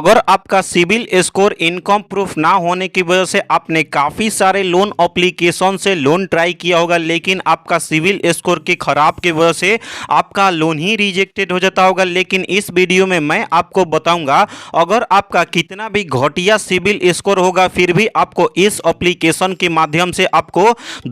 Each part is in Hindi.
अगर आपका सिविल स्कोर इनकम प्रूफ ना होने की वजह से आपने काफ़ी सारे लोन एप्लीकेशन से लोन ट्राई किया होगा, लेकिन आपका सिविल स्कोर के खराब की वजह से आपका लोन ही रिजेक्टेड हो जाता होगा। लेकिन इस वीडियो में मैं आपको बताऊंगा, अगर आपका कितना भी घटिया सिविल स्कोर होगा फिर भी आपको इस एप्लीकेशन के माध्यम से आपको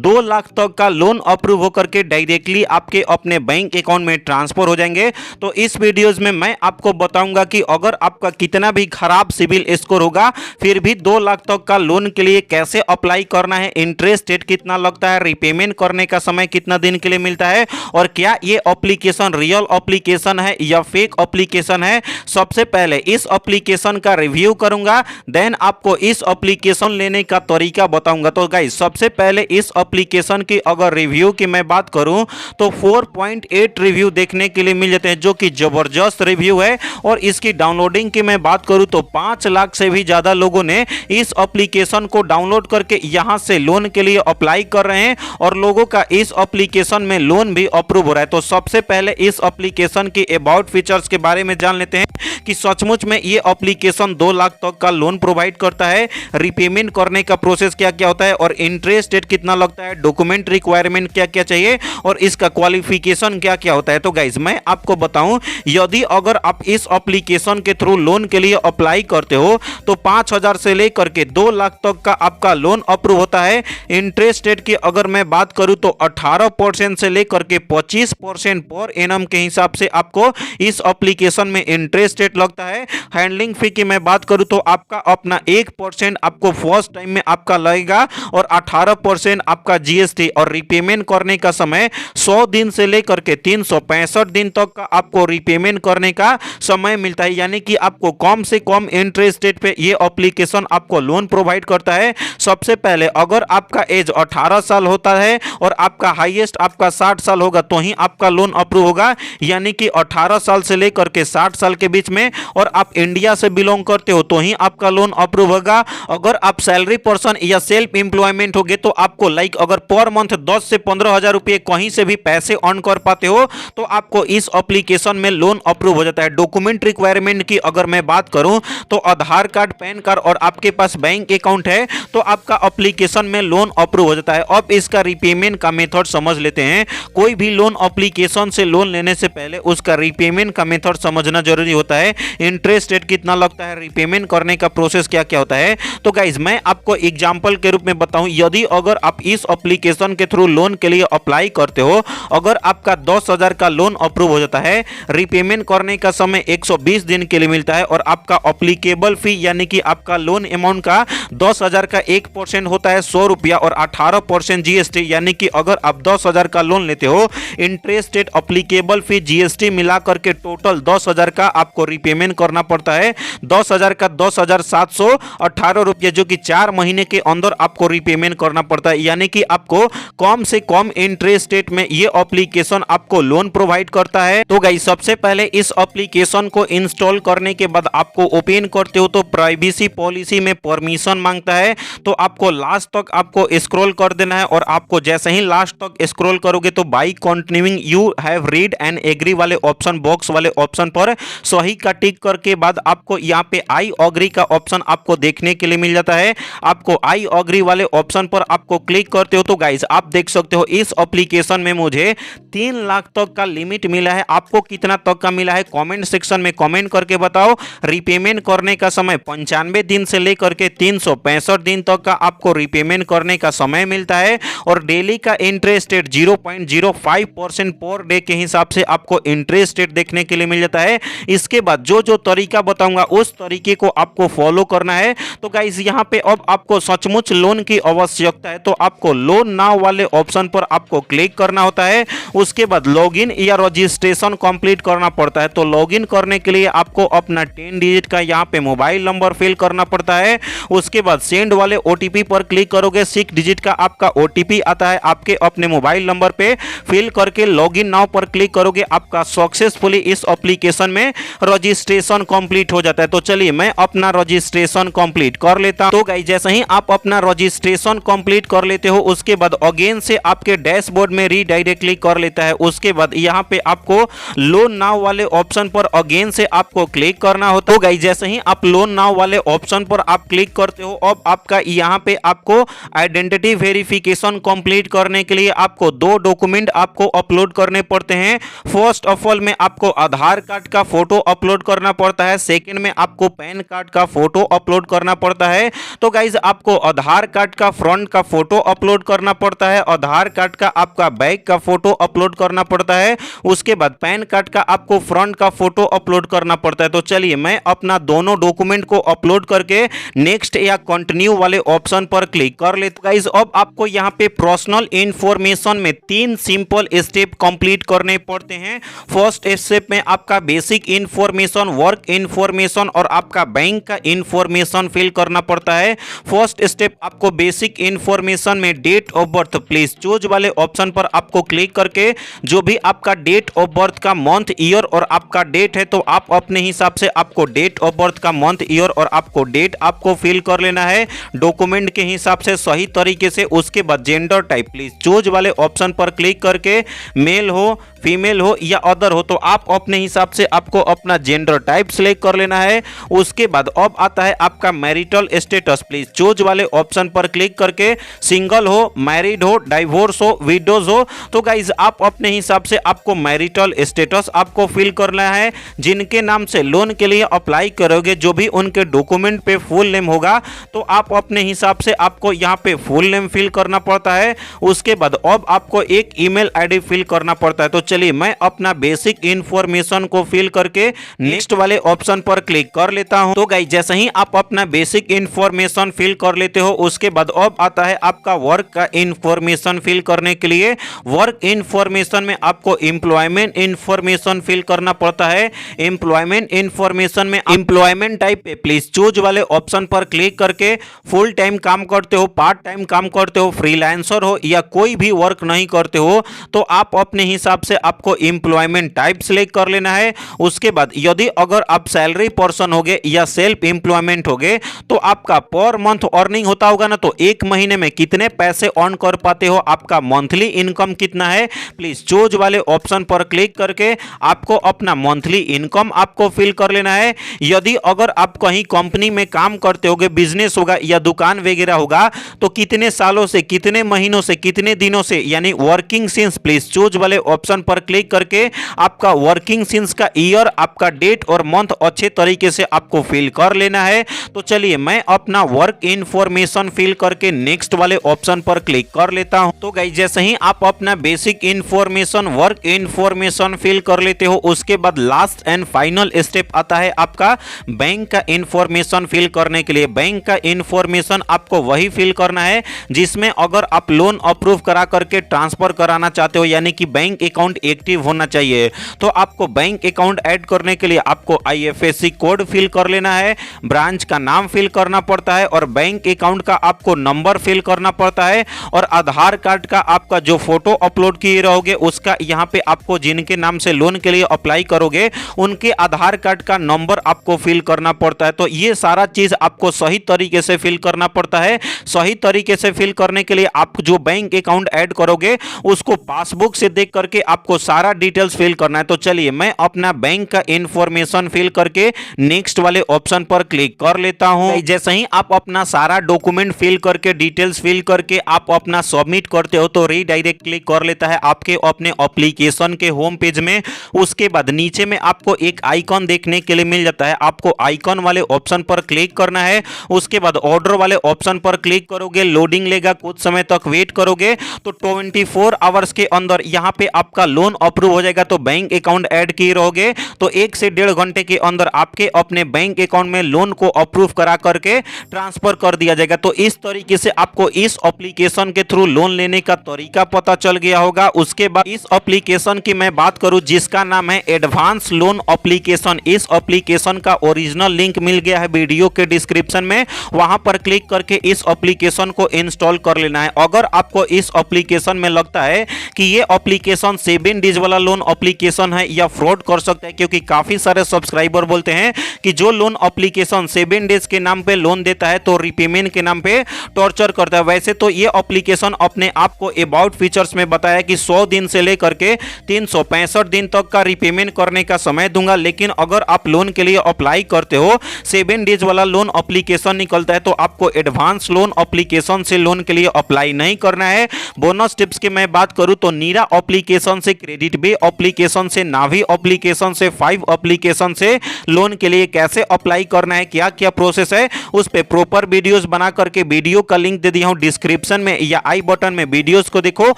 2 लाख तक का लोन अप्रूव होकर के डायरेक्टली आपके अपने बैंक अकाउंट में ट्रांसफर हो जाएंगे। तो इस वीडियोज में मैं आपको बताऊंगा कि अगर आपका कितना भी खराब सिविल स्कोर होगा फिर भी 2 लाख तक का लोन के लिए कैसे अप्लाई करना है, इंटरेस्ट रेट कितना लगता है, रीपेमेंट करने का समय कितना दिन के लिए मिलता है, और क्या ये एप्लीकेशन रियल एप्लीकेशन है या फेक एप्लीकेशन है। सबसे पहले इस एप्लीकेशन का रिव्यू करूंगा, देन आपको इस एप्लीकेशन लेने का तरीका बताऊंगा। तो गाइस सबसे पहले इस एप्लीकेशन की अगर रिव्यू की मैं बात करूं तो 4.8 रिव्यू देखने के लिए मिल जाते हैं, जो कि जबरदस्त रिव्यू है। और इसकी डाउनलोडिंग की मैं बात करूं तो 5 लाख से भी ज्यादा लोगों ने इस एप्लीकेशन को डाउनलोड करके यहां से लोन के लिए अप्लाई कर रहे हैं और लोगों का इस एप्लीकेशन में लोन भी अप्रूव हो रहा है। तो सबसे पहले इस एप्लीकेशन की अबाउट फीचर्स के बारे में जान लेते हैं कि सचमुच में ये एप्लीकेशन 2 लाख तक का लोन प्रोवाइड करता है, रीपेमेंट करने का प्रोसेस क्या क्या होता है और इंटरेस्ट रेट कितना लगता है, डॉक्यूमेंट रिक्वायरमेंट क्या क्या चाहिए और इसका क्वालिफिकेशन क्या क्या होता है। तो गाइज मैं आपको बताऊं, यदि अगर आप इस एप्लीकेशन के थ्रू लोन के लिए अप्लाई करते हो तो 5,000 से लेकर के 2 लाख तक का आपका लोन अप्रूव होता है। इंटरेस्ट रेट की अगर मैं बात करूं तो 18% से लेकर के 25% पर एनम के हिसाब से आपको इस एप्लीकेशन में इंटरेस्ट रेट लगता है। हैंडलिंग फी की मैं बात करूं तो आपका अपना 1% आपको फर्स्ट टाइम में आपका लगेगा और 18% आपका जीएसटी, और रीपेमेंट करने का समय 100 दिन से लेकर के 365 दिन तक का आपको रीपेमेंट करने का समय मिलता है। यानी कि आपको कम से कम इंटरेस्ट रेट पे ये एप्लीकेशन आपको लोन प्रोवाइड करता है। सबसे पहले अगर आपका एज 18 साल होता है और आपका हाईएस्ट आपका 60 साल होगा तो ही आपका लोन अप्रूव होगा, यानी कि 18 साल से लेकर के 60 साल के बीच में, और आप इंडिया से बिलोंग करते हो तो ही आपका लोन अप्रूव होगा। अगर आप सैलरी पर्सन या सेल्फ एम्प्लॉयमेंट होगे तो आपको अगर पर मंथ 10 से 15,000 रुपए कहीं से भी पैसे अर्न कर पाते हो तो आपको इस एप्लीकेशन में लोन अप्रूव हो जाता है। डॉक्यूमेंट रिक्वायरमेंट की अगर मैं बात करूं तो आधार कार्ड, पैन कार्ड और आपके पास बैंक अकाउंट है तो आपका एप्लीकेशन में लोन अप्रूव हो जाता है। अब इसका रीपेमेंट का मेथड समझ लेते हैं। कोई भी लोन एप्लीकेशन से लोन लेने से पहले उसका रीपेमेंट का मेथड समझना जरूरी होता है। इंटरेस्ट रेट कितना लगता है, रीपेमेंट करने का प्रोसेस क्या क्या होता है। तो गाइज मैं आपको एग्जांपल के रूप में बताऊं, यदि अगर आप इस एप्लीकेशन के थ्रू लोन के लिए अप्लाई करते हो, अगर आपका 10,000 का लोन अप्रूव हो जाता है, रीपेमेंट करने का समय 120 दिन के लिए मिलता है और आपका एप्लीकेबल फी यानी कि आपका लोन अमाउंट का 10,000 का 1% होता है 100 रुपया और 18% जीएसटी, यानी कि अगर आप 10,000 का लोन लेते हो, इंटरेस्ट रेट, एप्लीकेबल फी, जीएसटी मिला करके टोटल 10,000 का आपको रीपेमेंट करना पड़ता है। 10,000 का 10,718 रुपये, जो कि 4 महीने के अंदर आपको रीपेमेंट करना पड़ता है। यानी कि आपको कम से कम इंटरेस्ट रेट में ये एप्लीकेशन आपको लोन प्रोवाइड करता है। तो गाइस सबसे पहले इस एप्लीकेशन को इंस्टॉल करने के बाद आपको ओपन करते हो तो प्राइवेसी पॉलिसी में परमिशन मांगता है, तो आपको लास्ट तक आपको स्क्रॉल कर देना है और आपको जैसे ही लास्ट तक स्क्रॉल करोगे तो by continuing you have read and agree वाले ऑप्शन, बॉक्स वाले ऑप्शन पर सही का टिक करके बाद आपको यहाँ पे आई एग्री का ऑप्शन आपको देखने के लिए मिल जाता है। आपको आई एग्री वाले ऑप्शन पर आपको क्लिक करते हो तो गाइस आप देख सकते हो इस एप्लीकेशन में मुझे 3 लाख तक का लिमिट मिला है। आपको कितना तक का मिला है कमेंट सेक्शन में कमेंट करके बताओ। रीपेमेंट करने का समय 95 दिन से लेकर के 365 दिन तक का आपको रीपेमेंट करने का समय मिलता है और डेली का इंटरेस्ट रेट 0.05% पर डे के हिसाब से आपको इंटरेस्ट रेट देखने के लिए मिल जाता है। इसके बाद जो जो तरीका बताऊंगा उस तरीके को आपको फॉलो करना है। तो गाइस यहाँ पे अब आपको सचमुच लोन की आवश्यकता है तो आपको लोन नाउ वाले ऑप्शन पर आपको क्लिक करना होता है। उसके बाद लॉगिन या रजिस्ट्रेशन कंप्लीट करना पड़ता है। तो लॉगिन करने के लिए आपको अपना 10 डिजिट का यहाँ पे मोबाइल नंबर फिल करना पड़ता है। उसके बाद सेंड वाले ओटीपी पर क्लिक करोगे, 6 डिजिट का आपका ओटीपी आता है आपके अपने मोबाइल नंबर पे, फिल करके लॉगिन नाउ पर क्लिक करोगे, आपका सक्सेसफुली इस एप्लीकेशन में रजिस्ट्रेशन कंप्लीट हो जाता है। तो चलिए मैं अपना रजिस्ट्रेशन कंप्लीट कर लेता हूं। तो गाइस जैसे ही आप अपना रजिस्ट्रेशन कंप्लीट कर लेते हो उसके बाद अगेन से आपके डैशबोर्ड में रीडायरेक्टली कर लेता है। उसके बाद यहाँ पे आपको लोन नाउ वाले ऑप्शन पर अगेन से आपको क्लिक करना होता है। तो गाइस जैसे ही आप लोन नाउ वाले ऑप्शन पर आप क्लिक करते हो, अब आपका यहाँ पे आपको आइडेंटिटी वेरिफिकेशन कंप्लीट करने के लिए आपको 2 डॉक्यूमेंट आपको अपलोड करने पड़ते हैं। फर्स्ट ऑफ ऑल में आपको आधार कार्ड का फोटो अपलोड करना पड़ता है, सेकंड में आपको पैन कार्ड का फोटो अपलोड करना पड़ता है। तो गाइज आपको आधार कार्ड का फ्रंट का फोटो अपलोड करना पड़ता है, आधार कार्ड का आपका बैक का फोटो अपलोड करना पड़ता है, उसके बाद पैन कार्ड का आपको फ्रंट का फोटो अपलोड करना पड़ता है। तो चलिए मैं अपना दोनों डॉक्यूमेंट को अपलोड करके नेक्स्ट या कंटिन्यू वाले ऑप्शन पर क्लिक कर लेते हैं। गाइज अब आपको यहाँ पे पर्सनल इंफॉर्मेशन में 3 सिंपल स्टेप कंप्लीट करने पड़ते हैं। फर्स्ट स्टेप में आपका बेसिक इंफॉर्मेशन, वर्क इंफॉर्मेशन और आपका बैंक का इंफॉर्मेशन फिल करना पड़ता है। फर्स्ट स्टेप आपको बेसिक इंफॉर्मेशन में date of birth please choose वाले ऑप्शन पर आपको क्लिक करके जो भी आपका डेट ऑफ बर्थ का मंथ ईयर और आपका डेट है तो आप अपने हिसाब से आपको डेट ऑफ बर्थ का मंथ ईयर और आपको डेट आपको फिल कर लेना है डॉक्यूमेंट के हिसाब से सही तरीके से। उसके बाद जेंडर टाइप प्लीज चूज वाले ऑप्शन पर क्लिक करके मेल हो फीमेल हो या अदर हो तो आप अपने हिसाब से आपको अपना जेंडर टाइप सिलेक्ट कर लेना है। उसके बाद अब आता है आपका मैरिटल स्टेटस प्लीज चूज वाले ऑप्शन पर क्लिक करके सिंगल हो, मैरिड हो, डाइवोर्स हो, विडोज हो। तो गाइज आप अपने हिसाब से आपको मैरिटल स्टेटस आपको फिल करना है। जिनके नाम से लोन के लिए अप्लाई करोगे जो भी उनके डॉक्यूमेंट पे फुल नेम होगा तो आप अपने हिसाब से आपको यहाँ पे फुल नेम फिल करना पड़ता है। उसके बाद अब आपको एक ईमेल आईडी फिल करना पड़ता है। तो चलिए मैं अपना बेसिक इंफॉर्मेशन को फिल करके नेक्स्ट वाले ऑप्शन पर क्लिक कर लेता हूं। तो गाइस जैसे ही आप अपना बेसिक इंफॉर्मेशन फिल कर लेते हो उसके बाद अब आता है आपका वर्क का इंफॉर्मेशन फिल करने के लिए। वर्क इंफॉर्मेशन में आपको एम्प्लॉयमेंट इंफॉर्मेशन फिल करना पड़ता है। एम्प्लॉयमेंट इंफॉर्मेशन में एम्प्लॉयमेंट टाइप पे प्लीज चूज वाले ऑप्शन पर क्लिक करके फुल टाइम काम करते हो, पार्ट टाइम काम करते हो, फ्रीलांसर हो या कोई भी वर्क नहीं करते हो तो आप अपने हिसाब से आपको एम्प्लॉयमेंट टाइप सिलेक्ट कर लेना है। उसके बाद यदि अगर आप सैलरी पर्सन होगे या सेल्फ एम्प्लॉयमेंट होगे तो आपका पर मंथ अर्निंग होता होगा ना, तो एक महीने में कितने पैसे अर्न कर पाते हो, आपका मंथली इनकम कितना है, प्लीज चूज वाले ऑप्शन पर क्लिक करके आपको अपना मंथली इनकम आपको फिल कर लेना है। यदि अगर आप कहीं कंपनी में काम करते होगे, बिजनेस होगा या दुकान वगैरह होगा तो कितने सालों से, कितने महीनों से, कितने दिनों से यानी वर्किंग सिंस प्लीज चूज वाले ऑप्शन पर क्लिक करके आपका वर्किंग सिंस का ईयर, आपका डेट और मंथ अच्छे तरीके से आपको फिल कर लेना है। तो चलिए मैं अपना वर्क इंफॉर्मेशन फिल करके नेक्स्ट वाले ऑप्शन पर क्लिक कर लेता हूं। तो गाइस जैसे ही आप अपना basic information, work information fill कर लेते हो उसके बाद लास्ट एंड फाइनल स्टेप आता है आपका बैंक का इंफॉर्मेशन फिल करने के लिए। बैंक का इंफॉर्मेशन आपको वही फिल करना है जिसमें अगर आप लोन अप्रूव करा करके ट्रांसफर कराना चाहते हो यानी कि बैंक अकाउंट एक्टिव होना चाहिए। तो आपको बैंक अकाउंट ऐड करने के लिए आपको IFSC कोड फिल कर लेना है, ब्रांच का नाम फिल करना पड़ता है और बैंक अकाउंट का आपको नंबर फिल करना पड़ता है और आधार कार्ड का आपका जो फोटो अपलोड किए रहोगे उसका यहाँ पे आपको जिनके नाम से लोन के लिए अप्लाई करोगे उनके आधार कार्ड का नंबर आपको फिल करना पड़ता है। तो ये सारा चीज आपको सही तरीके से फिल करना पड़ता है। सही तरीके से फिल करने के लिए आप जो बैंक अकाउंट ऐड करोगे उसको पासबुक से देख करके आपको सारा डिटेल्स फिल करना है। तो चलिए मैं अपना बैंक का इंफॉर्मेशन फिल करके नेक्स्ट वाले ऑप्शन पर क्लिक कर लेता हूं। जैसे ही आप अपना सारा डॉक्यूमेंट फिल करके डिटेल्स फिल करके आप अपना सबमिट करते हो तो रीडायरेक्ट क्लिक कर लेता है आपके अपने एप्लीकेशन के होम पेज में। उसके बाद नीचे में आपको एक आइकॉन देखने के लिए मिल जाता है, आपको आइकॉन वाले ऑप्शन पर क्लिक करना है। उसके बाद ऑर्डर वाले ऑप्शन पर क्लिक करोगे, लोडिंग लेगा, कुछ समय तक वेट करोगे तो 24 आवर्स के अंदर यहां पे आपका लोन अप्रूव हो जाएगा। तो बैंक अकाउंट ऐड किए रहोगे तो 1 से 1.5 घंटे के अंदर आपके अपने बैंक अकाउंट में लोन को अप्रूव करा करके ट्रांसफर कर दिया जाएगा। तो इस तरीके से आपको इस एप्लीकेशन के थ्रू लोन लेने का तरीका पता चल गया होगा। उसके बाद इस एप्लीकेशन की मैं बात करूं जिसका नाम है एडवांस लोन एप्लीकेशन। इस एप्लीकेशन का ओरिजिनल लिंक मिल गया है वीडियो के डिस्क्रिप्शन में, वहां पर क्लिक करके इस एप्लीकेशन को इंस्टॉल कर लेना है। अगर आपको इस एप्लीकेशन में लगता है कि ये एप्लीकेशन 7 डेज वाला लोन एप्लीकेशन है या फ्रॉड कर सकता है, क्योंकि काफी सारे सब्सक्राइबर बोलते हैं कि जो लोन एप्लीकेशन 7 डेज के नाम पे लोन देता है तो रीपेमेंट के नाम पे टॉर्चर करता है। वैसे तो ये एप्लीकेशन अपने आप को अबाउट फीचर्स में बताया कि 100 दिन से लेकर के 365 दिन तक का रीपेमेंट करने का समय दूंगा, लेकिन अगर आप लोन के लिए अप्लाई करते हो 7 डेज वाला लोन एप्लीकेशन निकलता है तो आपको एडवांस लोन एप्लीकेशन से लोन के लिए अप्लाई नहीं करना है। बोनस टिप्स की मैं बात करूं तो नीरा एप्लीकेशन से, क्रेडिट बे एप्लीकेशन से, नावी एप्लीकेशन से, 5 एप्लीकेशन से लोन के लिए कैसे अप्लाई करना है, क्या क्या प्रोसेस है, उस पे प्रॉपर वीडियोस बना करके वीडियो का लिंक दे दिया हूं डिस्क्रिप्शन में या आई बटन में, वीडियोस को देखो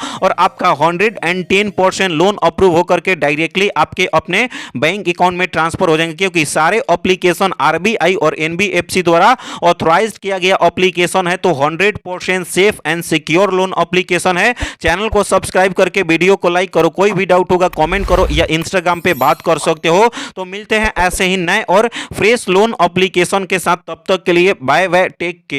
और आपका 110% लोन अप्रूव होकर के डायरेक्टली आपके अपने बैंक अकाउंट में ट्रांसफर हो जाएंगे, क्योंकि सारे एप्लीकेशन आरबीआई और एनबीएफसी द्वारा ऑथराइज्ड किया गया एप्लीकेशन है, तो 100% safe and secure loan application है। चैनल को सब्सक्राइब करके वीडियो को लाइक करो, कोई भी डाउट होगा कमेंट करो या इंस्टाग्राम पे बात कर सकते हो। तो मिलते हैं ऐसे ही नए और फ्रेश लोन एप्लीकेशन के साथ, तब तक के लिए बाय बाय, टेक केयर।